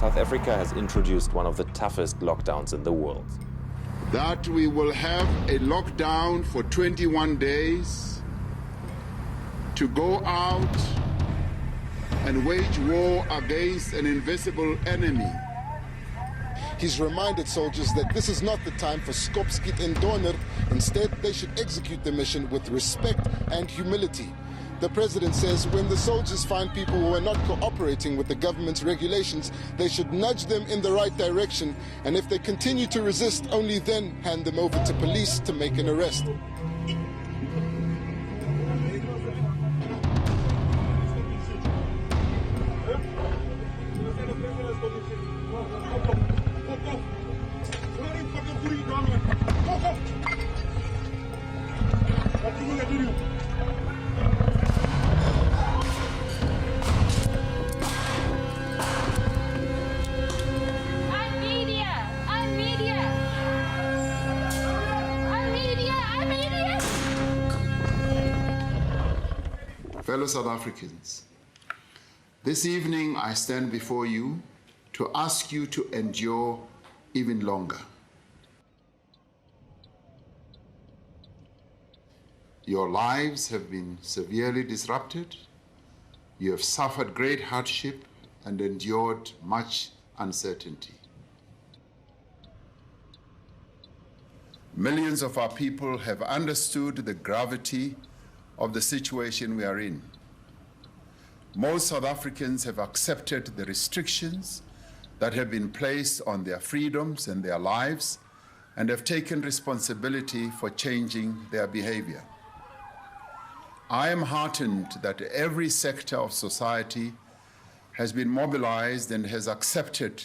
South Africa has introduced one of the toughest lockdowns in the world. That we will have a lockdown for 21 days to go out and wage war against an invisible enemy. He's reminded soldiers that this is not the time for skopskiet and donor. Instead, they should execute the mission with respect and humility. The president says when the soldiers find people who are not cooperating with the government's regulations, they should nudge them in the right direction, and if they continue to resist, only then hand them over to police to make an arrest. Fellow South Africans, this evening I stand before you to ask you to endure even longer. Your lives have been severely disrupted. You have suffered great hardship and endured much uncertainty. Millions of our people have understood the gravity of the situation we are in. Most South Africans have accepted the restrictions that have been placed on their freedoms and their lives and have taken responsibility for changing their behavior. I am heartened that every sector of society has been mobilized and has accepted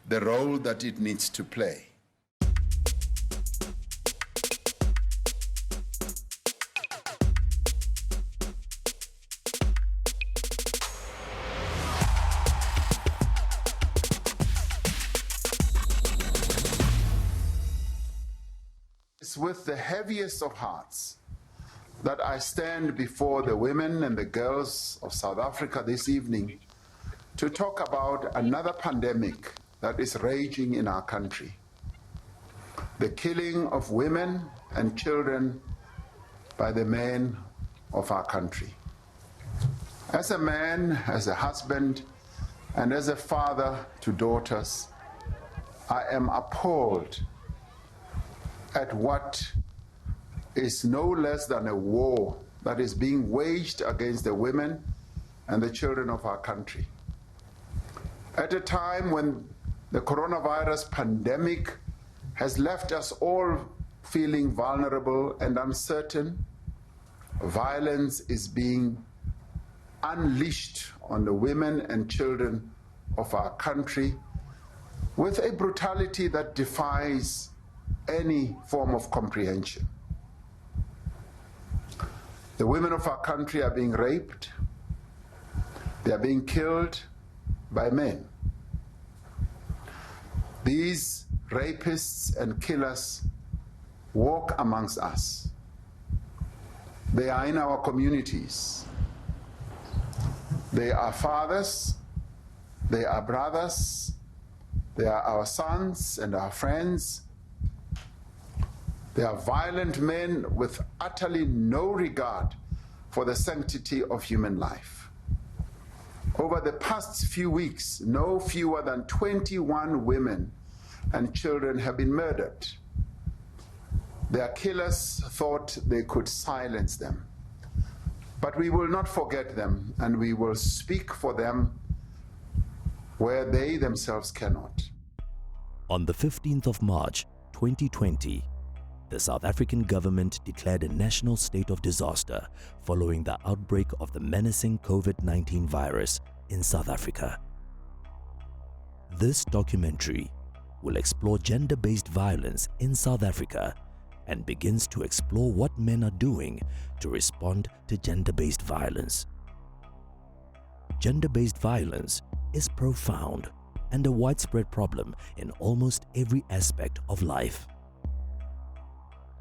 the role that it needs to play. It's with the heaviest of hearts that I stand before the women and the girls of South Africa this evening to talk about another pandemic that is raging in our country. The killing of women and children by the men of our country. As a man, as a husband, and as a father to daughters, I am appalled at what is no less than a war that is being waged against the women and the children of our country. At a time when the coronavirus pandemic has left us all feeling vulnerable and uncertain, violence is being unleashed on the women and children of our country with a brutality that defies any form of comprehension. The women of our country are being raped. They are being killed by men. These rapists and killers walk amongst us. They are in our communities. They are fathers, they are brothers, they are our sons and our friends. They are violent men with utterly no regard for the sanctity of human life. Over the past few weeks, no fewer than 21 women and children have been murdered. Their killers thought they could silence them. But we will not forget them, and we will speak for them where they themselves cannot. On the 15th of March, 2020, the South African government declared a national state of disaster following the outbreak of the menacing COVID-19 virus in South Africa. This documentary will explore gender-based violence in South Africa and begins to explore what men are doing to respond to gender-based violence. Gender-based violence is profound and a widespread problem in almost every aspect of life.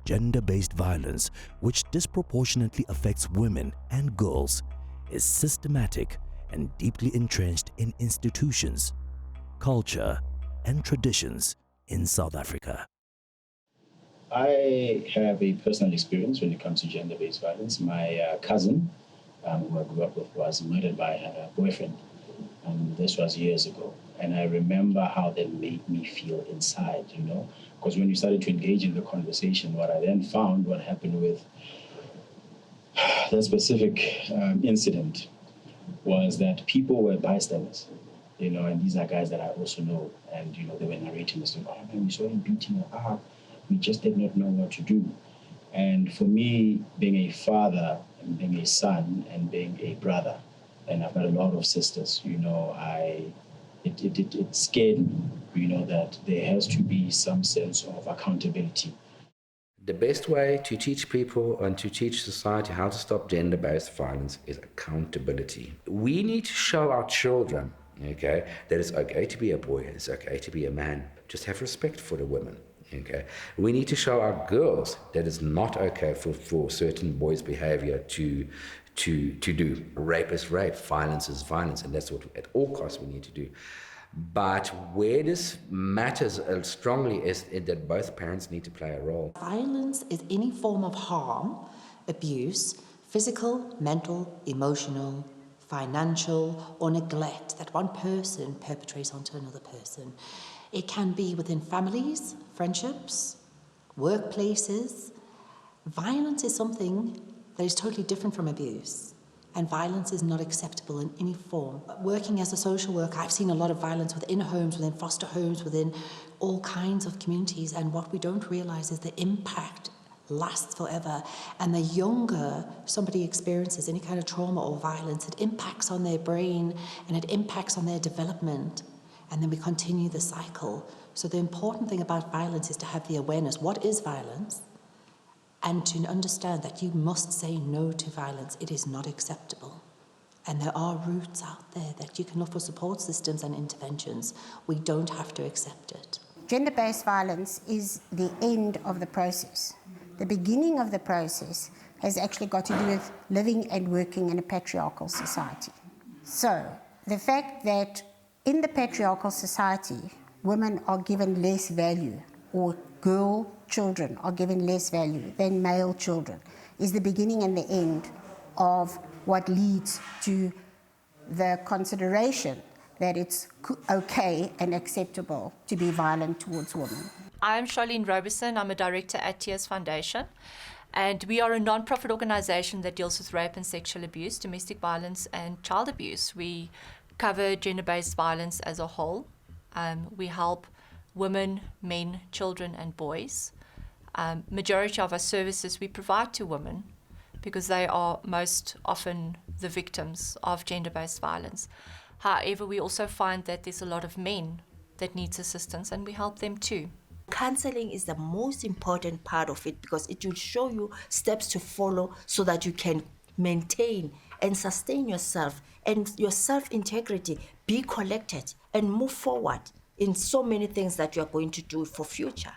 Gender-based violence, which disproportionately affects women and girls, is systematic and deeply entrenched in institutions, culture, and traditions in South Africa. I have a personal experience when it comes to gender-based violence. My cousin, who I grew up with, was murdered by her boyfriend. This was years ago. And I remember how that made me feel inside, because when you started to engage in the conversation, what I then found, what happened with that specific incident, was that people were bystanders, and these are guys that I also know. And, they were narrating this, oh man, we saw him beating her up. We just did not know what to do. And for me, being a father and being a son and being a brother, and I've got a lot of sisters, it scared me, that there has to be some sense of accountability. The best way to teach people and to teach society how to stop gender-based violence is accountability. We need to show our children, that it's okay to be a boy, it's okay to be a man. Just have respect for the women. We need to show our girls that it's not okay for certain boys' behavior to do. Rape is rape, violence is violence, and that's what at all costs we need to do. But where this matters strongly is that both parents need to play a role. Violence is any form of harm, abuse, physical, mental, emotional, financial, or neglect that one person perpetrates onto another person. It can be within families, friendships, workplaces. Violence is something that is totally different from abuse, and violence is not acceptable in any form. Working as a social worker, I've seen a lot of violence within homes, within foster homes, within all kinds of communities, and what we don't realize is the impact lasts forever. And the younger somebody experiences any kind of trauma or violence, it impacts on their brain and it impacts on their development. And then we continue the cycle. So the important thing about violence is to have the awareness. What is violence? And to understand that you must say no to violence. It is not acceptable. And there are routes out there that you can look for support systems and interventions. We don't have to accept it. Gender-based violence is the end of the process. The beginning of the process has actually got to do with living and working in a patriarchal society. So the fact that in the patriarchal society, women are given less value, or girl children are given less value than male children, is the beginning and the end of what leads to the consideration that it's okay and acceptable to be violent towards women. I'm Charlene Roberson. I'm a director at Tears Foundation, and we are a non-profit organization that deals with rape and sexual abuse, domestic violence and child abuse. We cover gender-based violence as a whole. We help women, men, children and boys. Majority of our services we provide to women because they are most often the victims of gender-based violence. However, we also find that there's a lot of men that needs assistance, and we help them too. Counseling is the most important part of it because it will show you steps to follow so that you can maintain and sustain yourself and your self-integrity, be collected and move forward in so many things that you are going to do for future.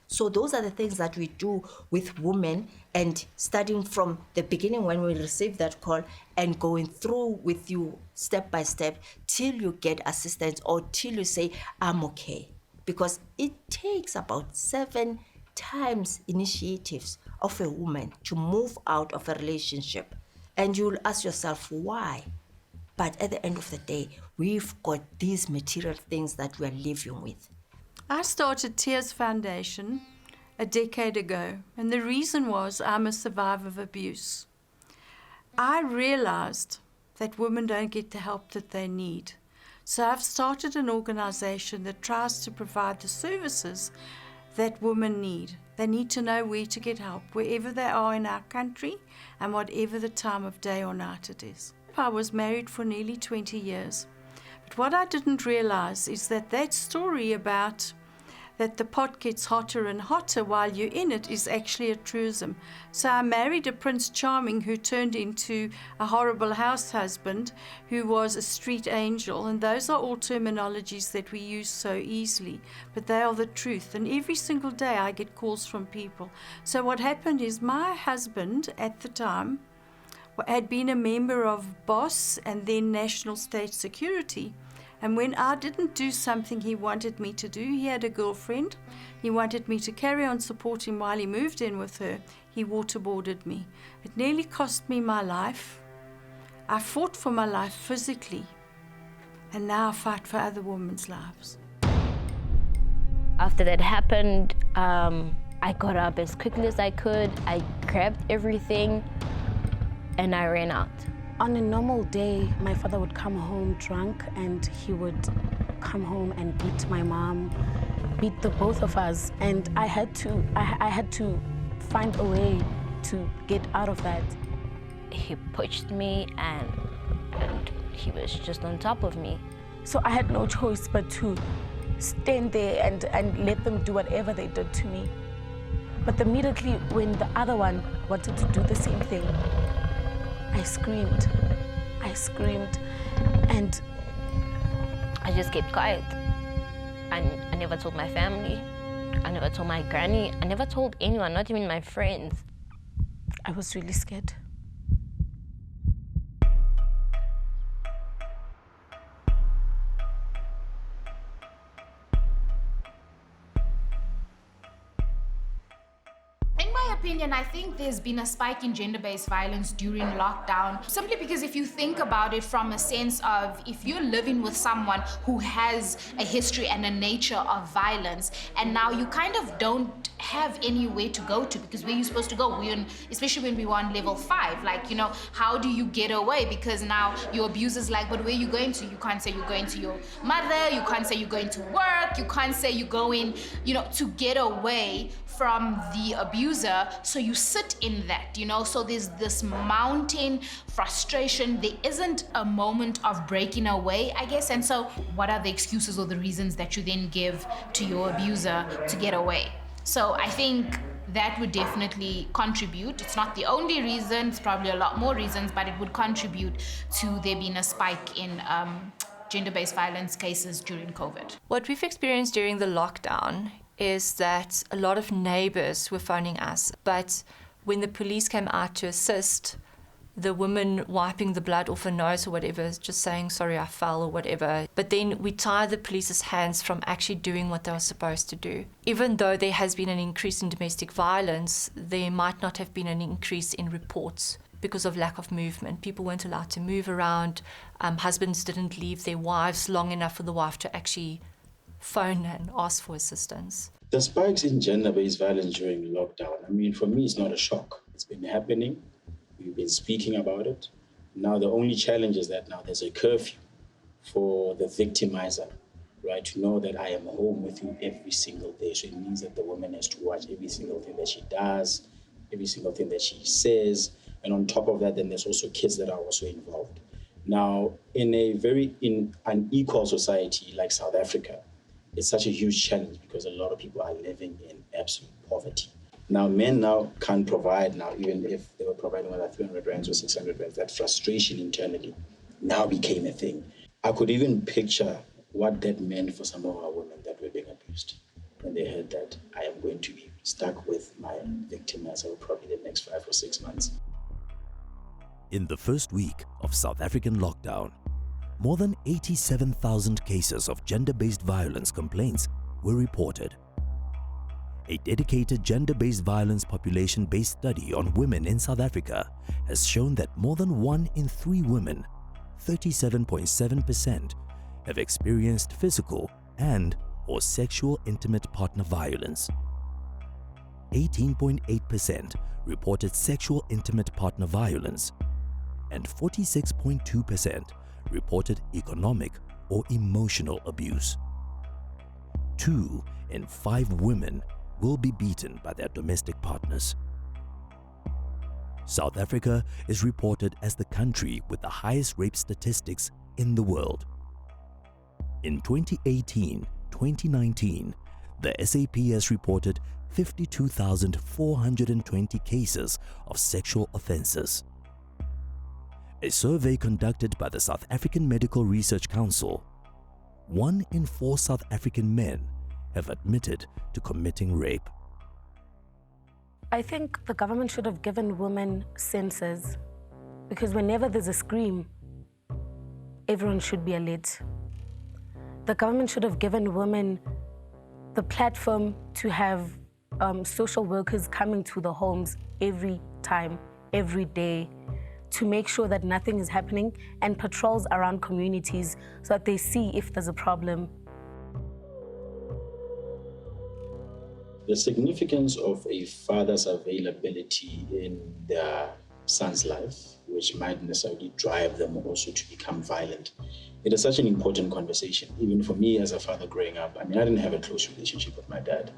So those are the things that we do with women, and starting from the beginning when we receive that call and going through with you step by step till you get assistance or till you say, I'm okay. Because it takes about 7 times initiatives of a woman to move out of a relationship. And you'll ask yourself, why? But at the end of the day, we've got these material things that we're living with. I started Tears Foundation a decade ago, and the reason was I'm a survivor of abuse. I realized that women don't get the help that they need. So I've started an organization that tries to provide the services that women need. They need to know where to get help, wherever they are in our country and whatever the time of day or night it is. I was married for nearly 20 years. But what I didn't realize is that story about that the pot gets hotter and hotter while you're in it is actually a truism. So I married a Prince Charming who turned into a horrible house husband who was a street angel, and those are all terminologies that we use so easily, but they are the truth. And every single day I get calls from people. So what happened is my husband at the time had been a member of BOSS and then National State Security, And when I didn't do something he wanted me to do, he had a girlfriend, he wanted me to carry on supporting while he moved in with her, he waterboarded me. It nearly cost me my life. I fought for my life physically, and now I fight for other women's lives. After that happened, I got up as quickly as I could. I grabbed everything and I ran out. On a normal day, my father would come home drunk and he would come home and beat my mom, beat the both of us. And I had to find a way to get out of that. He pushed me and he was just on top of me. So I had no choice but to stand there and let them do whatever they did to me. But immediately when the other one wanted to do the same thing, I screamed, and I just kept quiet. I never told my family, I never told my granny, I never told anyone, not even my friends. I was really scared. Opinion, I think there's been a spike in gender-based violence during lockdown, simply because if you think about it from a sense of, if you're living with someone who has a history and a nature of violence, and now you kind of don't have anywhere to go to, because where you're supposed to go, especially when we were on level 5, like, you know, how do you get away? Because now your abuser's like, but where are you going to? You can't say you're going to your mother, you can't say you're going to work, you can't say you're going, you know, to get away from the abuser, so you sit in that, you know, so there's this mounting frustration. There isn't a moment of breaking away, I guess, and so what are the excuses or the reasons that you then give to your abuser to get away? So I think that would definitely contribute. It's not the only reason, it's probably a lot more reasons, but it would contribute to there being a spike in gender-based violence cases during COVID. What we've experienced during the lockdown is that a lot of neighbors were phoning us, but when the police came out to assist, the woman wiping the blood off her nose or whatever, just saying, sorry, I fell or whatever. But then we tie the police's hands from actually doing what they were supposed to do. Even though there has been an increase in domestic violence, there might not have been an increase in reports because of lack of movement. People weren't allowed to move around. Husbands didn't leave their wives long enough for the wife to actually phone and ask for assistance. The spikes in gender-based violence during lockdown, I mean, for me, it's not a shock. It's been happening. We've been speaking about it. Now, the only challenge is that now there's a curfew for the victimizer, right? To know that I am home with you every single day. So it means that the woman has to watch every single thing that she does, every single thing that she says. And on top of that, then there's also kids that are also involved. Now, in an unequal society like South Africa, it's such a huge challenge because a lot of people are living in absolute poverty. Now, men now can't provide now, even if they were providing whether 300 rands or 600 rands, that frustration internally now became a thing. I could even picture what that meant for some of our women that were being abused when they heard that I am going to be stuck with my victim as for probably the next 5 or 6 months. In the first week of South African lockdown, more than 87,000 cases of gender-based violence complaints were reported. A dedicated gender-based violence population-based study on women in South Africa has shown that more than 1 in 3 women, 37.7%, have experienced physical and/or sexual intimate partner violence. 18.8% reported sexual intimate partner violence, and 46.2% reported economic or emotional abuse. 2 in 5 women will be beaten by their domestic partners. South Africa is reported as the country with the highest rape statistics in the world. In 2018-2019, the SAP has reported 52,420 cases of sexual offences. A survey conducted by the South African Medical Research Council, 1 in 4 South African men have admitted to committing rape. I think the government should have given women sensors, because whenever there's a scream, everyone should be alert. The government should have given women the platform to have social workers coming to the homes every time, every day, to make sure that nothing is happening, and patrols around communities so that they see if there's a problem. The significance of a father's availability in their son's life, which might necessarily drive them also to become violent. It is such an important conversation. Even for me as a father growing up, I didn't have a close relationship with my dad.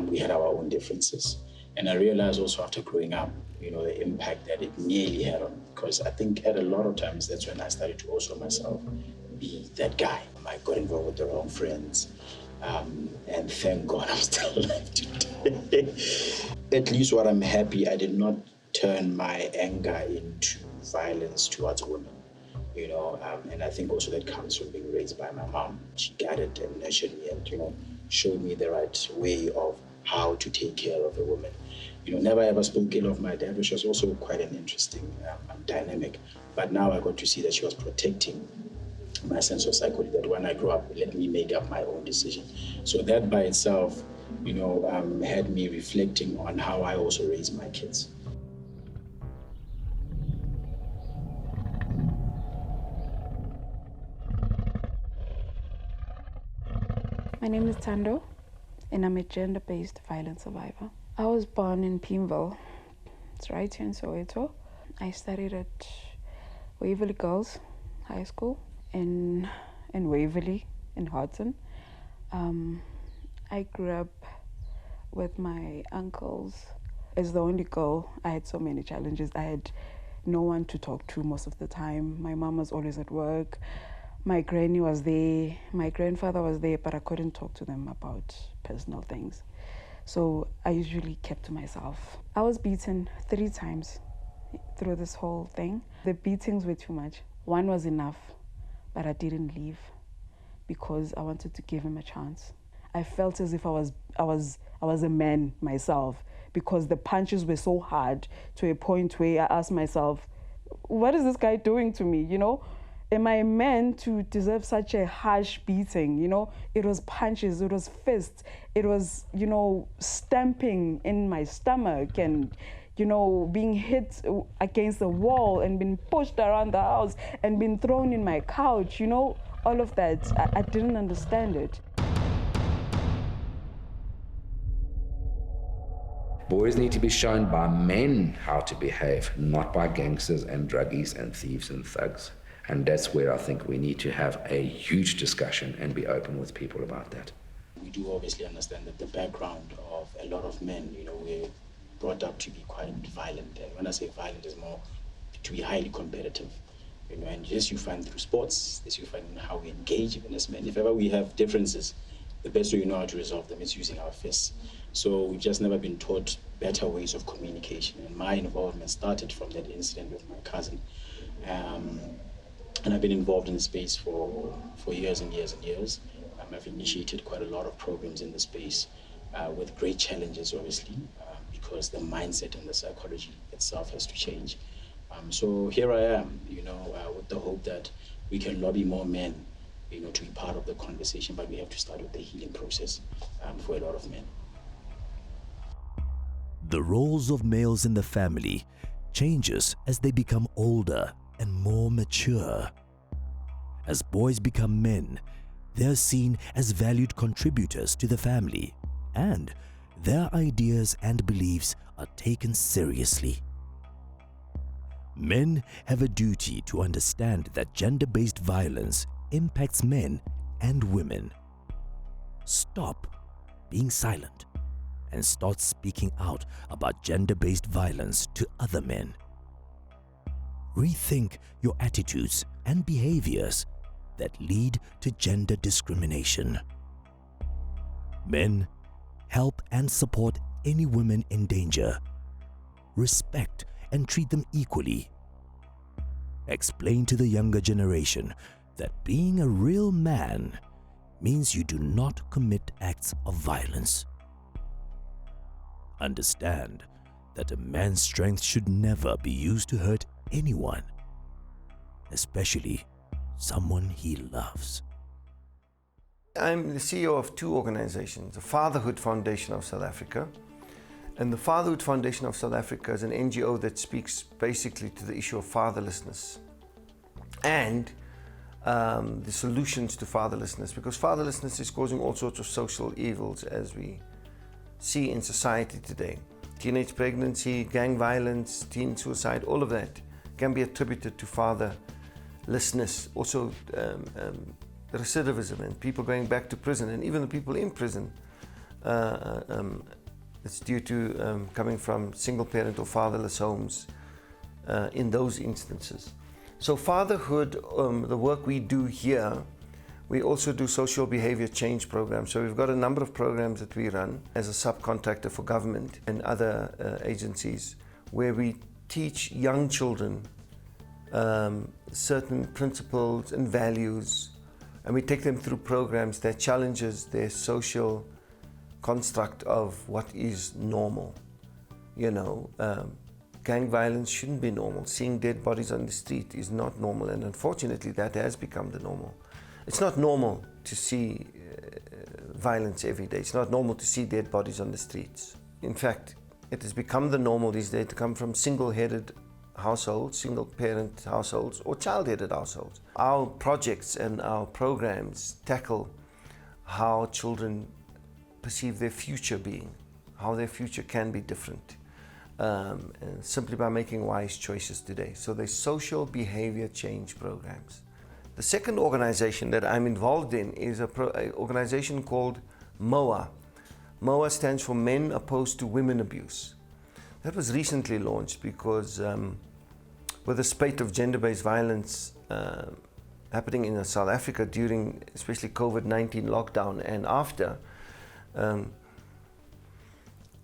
We had our own differences. And I realized also after growing up, the impact that it nearly had on me. Because I think at a lot of times, that's when I started to also myself be that guy. I got involved with the wrong friends. And thank God I'm still alive today. At least what I'm happy, I did not turn my anger into violence towards women. And I think also that comes from being raised by my mom. She guided and nurtured me and, showed me the right way of how to take care of a woman. Never ever spoke ill of my dad, which was also quite an interesting dynamic. But now I got to see that she was protecting my sense of psychology, that when I grow up, let me make up my own decision. So that by itself, had me reflecting on how I also raise my kids. My name is Tando, and I'm a gender-based violence survivor. I was born in Pimville. It's right here in Soweto. I studied at Waverley Girls High School in Waverley, in Houghton. I grew up with my uncles. As the only girl, I had so many challenges. I had no one to talk to most of the time. My mom was always at work. My granny was there, my grandfather was there, but I couldn't talk to them about personal things. So I usually kept to myself. I was beaten 3 times through this whole thing. The beatings were too much. One was enough, but I didn't leave because I wanted to give him a chance. I felt as if I was a man myself because the punches were so hard to a point where I asked myself, what is this guy doing to me, Am I a man to deserve such a harsh beating? It was punches, it was fists, it was, stamping in my stomach and, being hit against the wall and being pushed around the house and being thrown in my couch, all of that. I didn't understand it. Boys need to be shown by men how to behave, not by gangsters and druggies and thieves and thugs. And that's where I think we need to have a huge discussion and be open with people about that. We do obviously understand that the background of a lot of men, we're brought up to be quite violent. And when I say violent, it's more to be highly competitive. And yes, you find through sports, this you find in how we engage even as men. If ever we have differences, the best way you know how to resolve them is using our fists. So we've just never been taught better ways of communication. And my involvement started from that incident with my cousin. And I've been involved in the space for years and years and years. I've initiated quite a lot of programs in the space with great challenges, obviously, because the mindset and the psychology itself has to change. So here I am, with the hope that we can lobby more men, to be part of the conversation, but we have to start with the healing process for a lot of men. The roles of males in the family changes as they become older and more mature. As boys become men, they are seen as valued contributors to the family, and their ideas and beliefs are taken seriously. Men have a duty to understand that gender-based violence impacts men and women. Stop being silent and start speaking out about gender-based violence to other men. Rethink your attitudes and behaviors that lead to gender discrimination. Men, help and support any women in danger. Respect and treat them equally. Explain to the younger generation that being a real man means you do not commit acts of violence. Understand that a man's strength should never be used to hurt anyone, especially someone he loves. I'm the CEO of two organizations, the Fatherhood Foundation of South Africa. And the Fatherhood Foundation of South Africa is an NGO that speaks basically to the issue of fatherlessness and the solutions to fatherlessness, because fatherlessness is causing all sorts of social evils as we see in society today. Teenage pregnancy, gang violence, teen suicide, all of that can be attributed to fatherlessness. Also recidivism and people going back to prison, and even the people in prison, it's due to coming from single parent or fatherless homes in those instances. So fatherhood, the work we do here, we also do social behavior change programs. So we've got a number of programs that we run as a subcontractor for government and other agencies, where we teach young children certain principles and values, and we take them through programs that challenges their social construct of what is normal. You know, gang violence shouldn't be normal. Seeing dead bodies on the street is not normal, and unfortunately that has become the normal. It's not normal to see violence every day. It's not normal to see dead bodies on the streets. In fact, it has become the normal these days to come from single-headed households, single-parent households, or child-headed households. Our projects and our programs tackle how children perceive their future being, how their future can be different, simply by making wise choices today. So there's social behavior change programs. The second organization that I'm involved in is an organization called MOA. MOA stands for Men Opposed to Women Abuse. That was recently launched because with the spate of gender-based violence happening in South Africa during especially COVID-19 lockdown and after,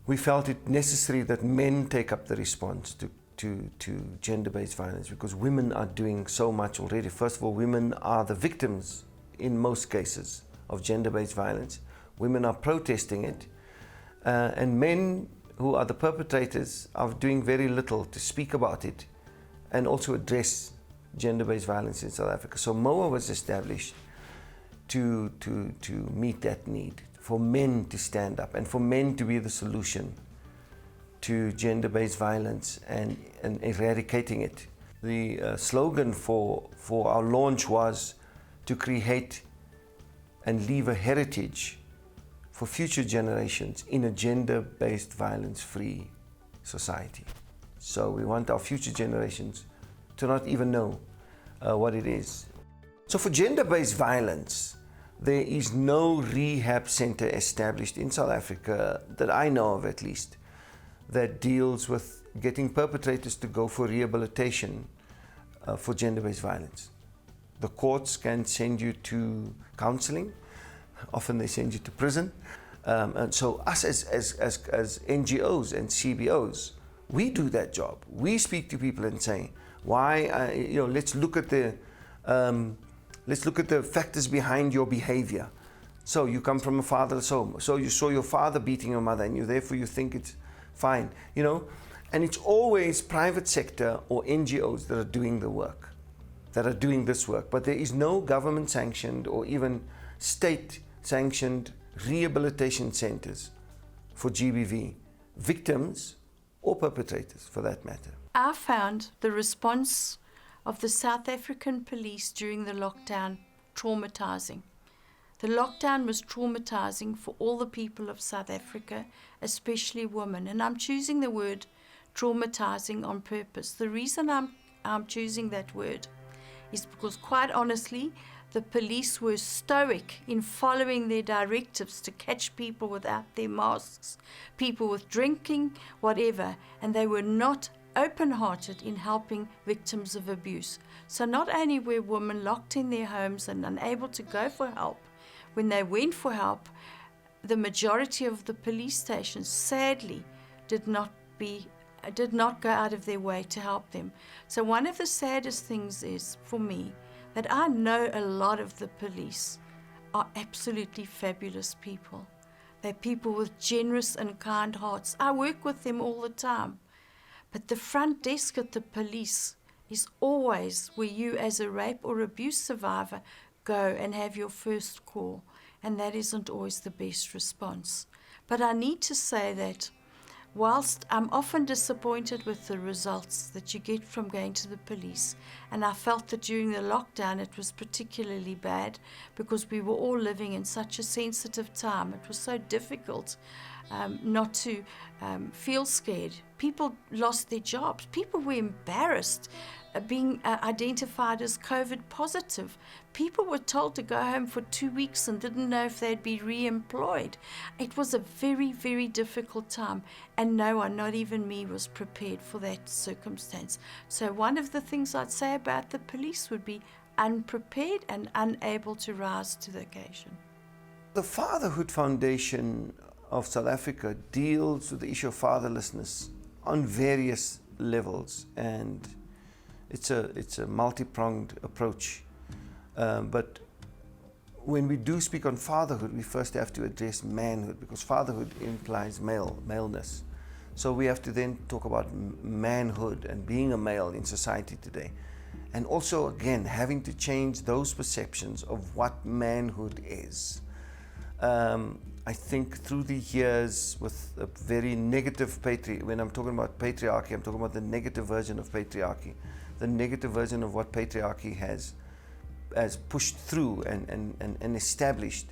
we felt it necessary that men take up the response to gender-based violence, because women are doing so much already. First of all, women are the victims in most cases of gender-based violence. Women are protesting it, and men who are the perpetrators are doing very little to speak about it and also address gender-based violence in South Africa. So MOA was established to meet that need, for men to stand up and for men to be the solution to gender-based violence and eradicating it. The slogan for our launch was to create and leave a heritage for future generations in a gender-based violence-free society. So we want our future generations to not even know what it is. So for gender-based violence, there is no rehab center established in South Africa, that I know of at least, that deals with getting perpetrators to go for rehabilitation for gender-based violence. The courts can send you to counseling. Often they send you to prison. And so us as NGOs and CBOs, we do that job. We speak to people and say, why, let's look at the factors behind your behavior. So you come from a fatherless home. So you saw your father beating your mother, and therefore you think it's fine, and it's always private sector or NGOs that are doing the work, that are doing this work, but there is no government sanctioned or even state sanctioned rehabilitation centers for GBV victims or perpetrators for that matter. I found the response of the South African police during the lockdown traumatizing. The lockdown was traumatizing for all the people of South Africa, especially women. And I'm choosing the word traumatizing on purpose. The reason I'm choosing that word is because, quite honestly, the police were stoic in following their directives to catch people without their masks, people with drinking, whatever, and they were not open-hearted in helping victims of abuse. So not only were women locked in their homes and unable to go for help, when they went for help, the majority of the police stations sadly did not go out of their way to help them. So one of the saddest things is, for me, that I know a lot of the police are absolutely fabulous people. They're people with generous and kind hearts. I work with them all the time. But the front desk at the police is always where you, as a rape or abuse survivor, go and have your first call. and that isn't always the best response. But I need to say that whilst I'm often disappointed with the results that you get from going to the police, and I felt that during the lockdown it was particularly bad because we were all living in such a sensitive time. It was so difficult not to feel scared. People lost their jobs. People were embarrassed being identified as COVID positive. People were told to go home for 2 weeks and didn't know if they'd be re-employed. It was a very, very difficult time, and no one, not even me, was prepared for that circumstance. So one of the things I'd say about the police would be unprepared and unable to rise to the occasion. The Fatherhood Foundation of South Africa deals with the issue of fatherlessness on various levels, and it's a multi-pronged approach. But when we do speak on fatherhood, we first have to address manhood, because fatherhood implies maleness. So we have to then talk about manhood and being a male in society today. And also, again, having to change those perceptions of what manhood is. I think through the years, with a very negative when I'm talking about patriarchy, I'm talking about the negative version of patriarchy, the negative version of what patriarchy has pushed through and established.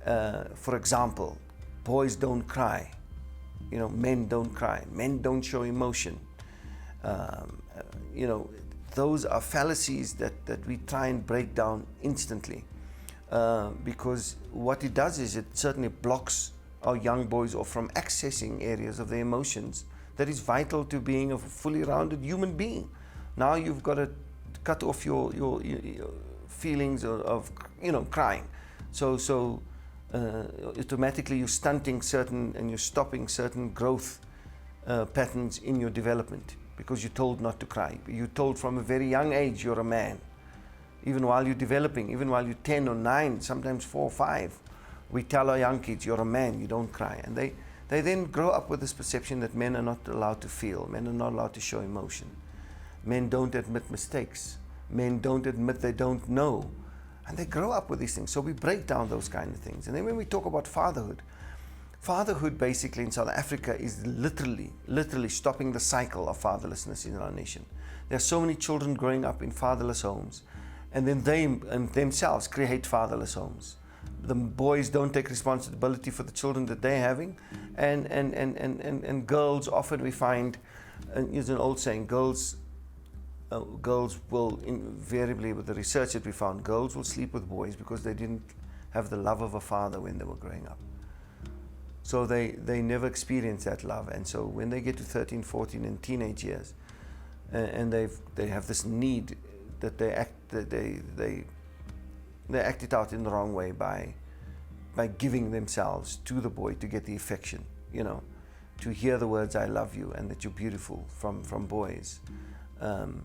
For example, boys don't cry, men don't cry, men don't show emotion. Those are fallacies that we try and break down instantly. Because what it does is it certainly blocks our young boys off from accessing areas of their emotions that is vital to being a fully rounded human being. Now you've got to cut off your feelings of crying. So automatically you're stunting and you're stopping certain growth patterns in your development because you're told not to cry. You're told from a very young age you're a man. Even while you're developing, even while you're 10 or 9, sometimes 4 or 5, we tell our young kids, you're a man, you don't cry. And they then grow up with this perception that men are not allowed to feel, men are not allowed to show emotion. Men don't admit mistakes. Men don't admit they don't know. And they grow up with these things. So we break down those kind of things. And then when we talk about fatherhood basically in South Africa is literally stopping the cycle of fatherlessness in our nation. There are so many children growing up in fatherless homes, and then they themselves create fatherless homes. The boys don't take responsibility for the children that they're having, and girls often we find, there's an old saying, girls will invariably, with the research that we found, girls will sleep with boys because they didn't have the love of a father when they were growing up. So they never experience that love, and so when they get to 13, 14 and teenage years, and they have this need that they act it out in the wrong way by giving themselves to the boy to get the affection, to hear the words "I love you" and that you're beautiful from boys, and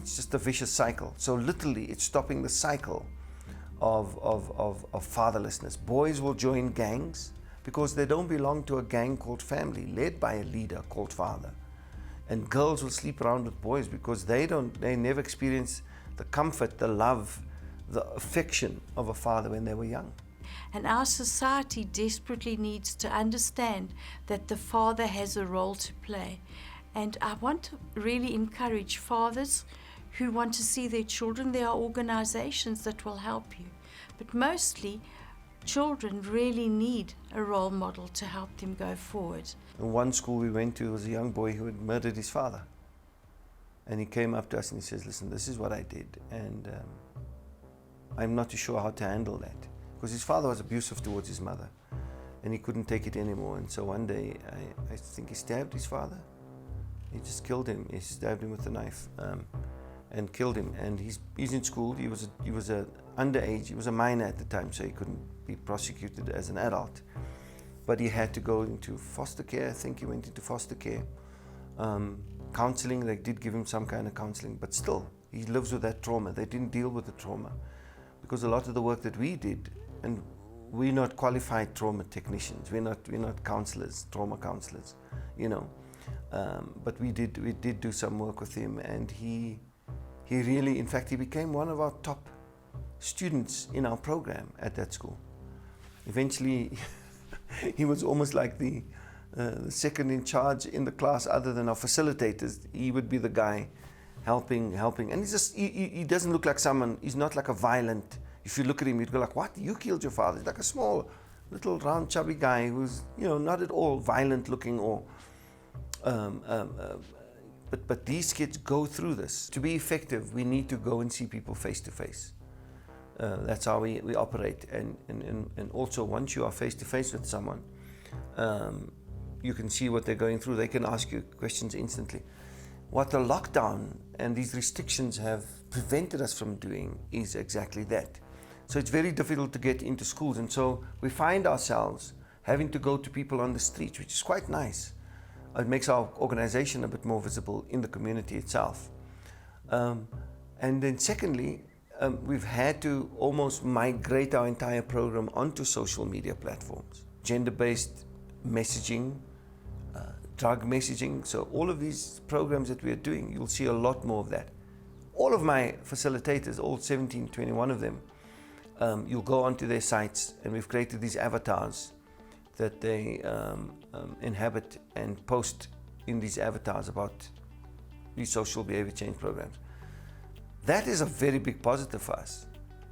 it's just a vicious cycle. So literally, it's stopping the cycle of fatherlessness. Boys will join gangs because they don't belong to a gang called family, led by a leader called father. And girls will sleep around with boys because they never experience the comfort, the love, the affection of a father when they were young. And our society desperately needs to understand that the father has a role to play. And I want to really encourage fathers who want to see their children. There are organizations that will help you. But mostly, children really need a role model to help them go forward. In one school we went to, there was a young boy who had murdered his father. And he came up to us and he says, listen, this is what I did. And I'm not too sure how to handle that. Because his father was abusive towards his mother. And he couldn't take it anymore. And so one day, I think he stabbed his father. He just killed him. He stabbed him with a knife and killed him. And he's in school. He was underage. He was a minor at the time, so he couldn't be prosecuted as an adult. But he had to go into foster care. I think he went into foster care. Counseling, they did give him some kind of counseling, but still, he lives with that trauma. They didn't deal with the trauma. Because a lot of the work that we did, and we're not qualified trauma technicians, we're not counselors, trauma counselors, but we did do some work with him, and he really, in fact, he became one of our top students in our program at that school. Eventually, he was almost like the second in charge in the class other than our facilitators. He would be the guy helping. And he doesn't look like someone, he's not like a violent, if you look at him, you'd go like, what, you killed your father? He's like a small, little round chubby guy who's, not at all violent looking or, but these kids go through this. To be effective, we need to go and see people face to face. That's how we operate. And also, once you are face to face with someone, you can see what they're going through. They can ask you questions instantly. What the lockdown and these restrictions have prevented us from doing is exactly that. So it's very difficult to get into schools. And so we find ourselves having to go to people on the streets, which is quite nice. It makes our organization a bit more visible in the community itself. And then secondly, we've had to almost migrate our entire program onto social media platforms. Gender-based messaging, drug messaging. So all of these programs that we are doing, you'll see a lot more of that. All of my facilitators, all 17, 21 of them, you'll go onto their sites, and we've created these avatars that they inhabit and post in these avatars about these social behavior change programs. That is a very big positive for us.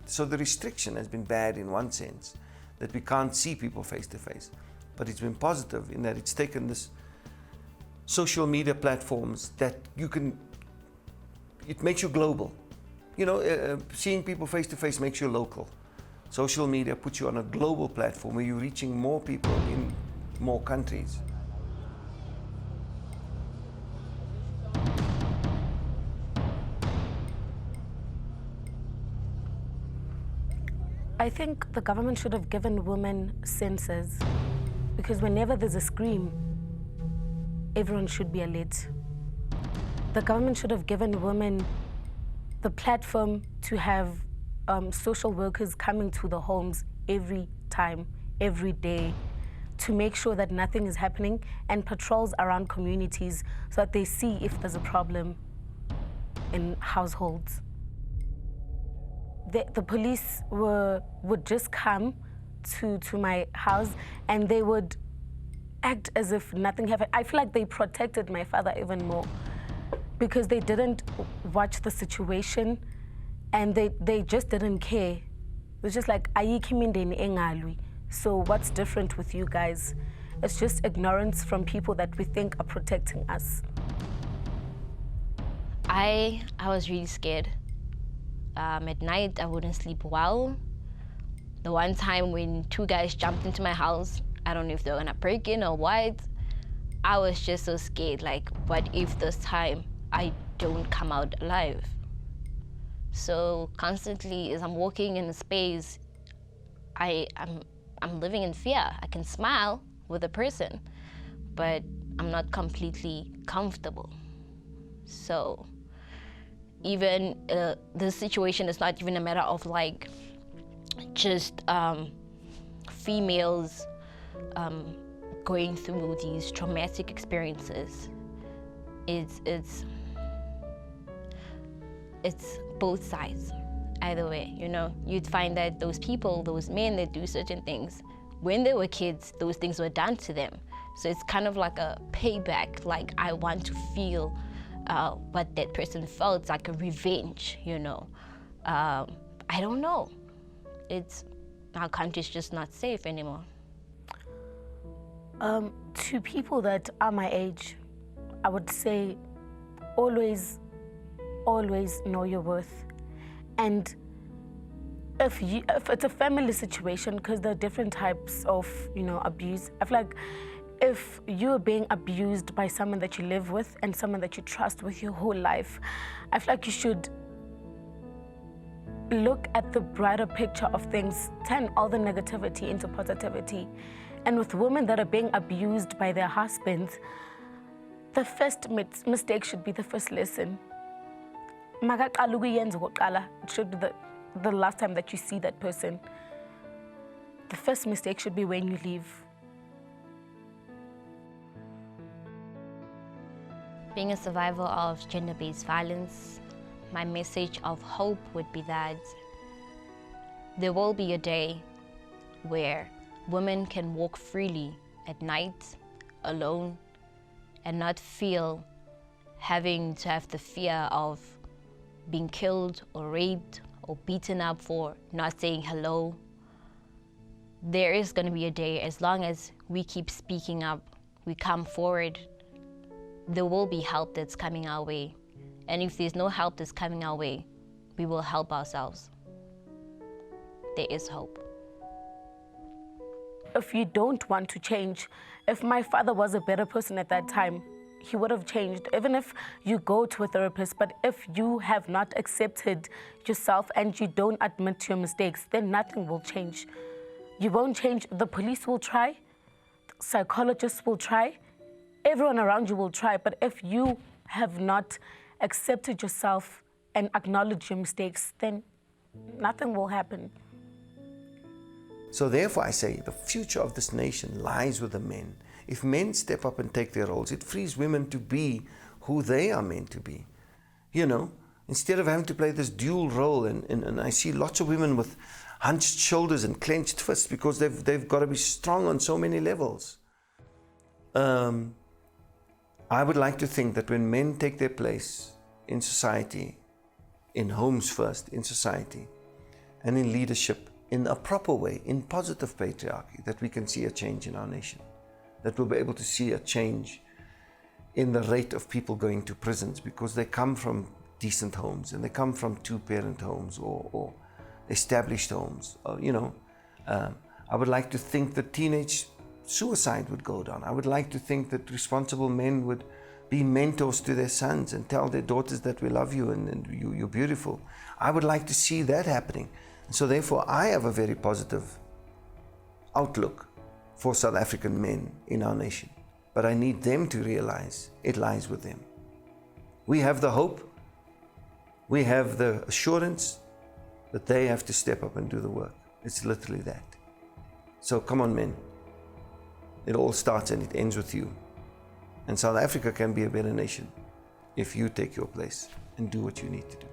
So the restriction has been bad in one sense, that we can't see people face to face, but it's been positive in that it's taken this social media platforms that it makes you global. Seeing people face to face makes you local. Social media puts you on a global platform where you're reaching more people in more countries. I think the government should have given women sensors, because whenever there's a scream, everyone should be alert. The government should have given women the platform to have social workers coming to the homes every time, every day, to make sure that nothing is happening, and patrols around communities so that they see if there's a problem in households. The police would just come to my house, and they would act as if nothing happened. I feel like they protected my father even more, because they didn't watch the situation, and they just didn't care. It was just like, so what's different with you guys? It's just ignorance from people that we think are protecting us. I was really scared. At night, I wouldn't sleep well. The one time when two guys jumped into my house, I don't know if they were gonna break in or what. I was just so scared, like, what if this time I don't come out alive? So constantly, as I'm walking in the space, I'm living in fear. I can smile with a person, but I'm not completely comfortable. So even this situation is not even a matter of like just females going through these traumatic experiences. It's both sides. Either way, you'd find that those people, those men that do certain things, when they were kids, those things were done to them. So it's kind of like a payback, like I want to feel what that person felt, like a revenge, I don't know. Our country's just not safe anymore. To people that are my age, I would say always know your worth. And if it's a family situation, because there are different types of, abuse, I feel like if you're being abused by someone that you live with and someone that you trust with your whole life, I feel like you should look at the brighter picture of things, turn all the negativity into positivity. And with women that are being abused by their husbands, the first mistake should be the first lesson. It should be the last time that you see that person. The first mistake should be when you leave. Being a survivor of gender-based violence, my message of hope would be that There will be a day where women can walk freely at night, alone, and not feel having to have the fear of being killed or raped or beaten up for not saying hello. There is going to be a day, as long as we keep speaking up, we come forward, there will be help that's coming our way. And if there's no help that's coming our way, we will help ourselves. There is hope. If you don't want to change, if my father was a better person at that time, he would have changed. Even if you go to a therapist, but if you have not accepted yourself and you don't admit to your mistakes, then nothing will change. You won't change. The police will try, psychologists will try, everyone around you will try, but if you have not accepted yourself and acknowledged your mistakes, then nothing will happen. So therefore I say the future of this nation lies with the men. If men step up and take their roles, it frees women to be who they are meant to be. You know, instead of having to play this dual role, and I see lots of women with hunched shoulders and clenched fists because they've got to be strong on so many levels. I would like to think that when men take their place in society, in homes first, in society, and in leadership, in a proper way, in positive patriarchy, that we can see a change in our nation, that we'll be able to see a change in the rate of people going to prisons because they come from decent homes and they come from two-parent homes or established homes. I would like to think that teenage suicide would go down. I would like to think that responsible men would be mentors to their sons and tell their daughters that we love you and you're beautiful. I would like to see that happening. So therefore, I have a very positive outlook for South African men in our nation. But I need them to realize it lies with them. We have the hope, we have the assurance, but they have to step up and do the work. It's literally that. So come on, men. It all starts and it ends with you. And South Africa can be a better nation if you take your place and do what you need to do.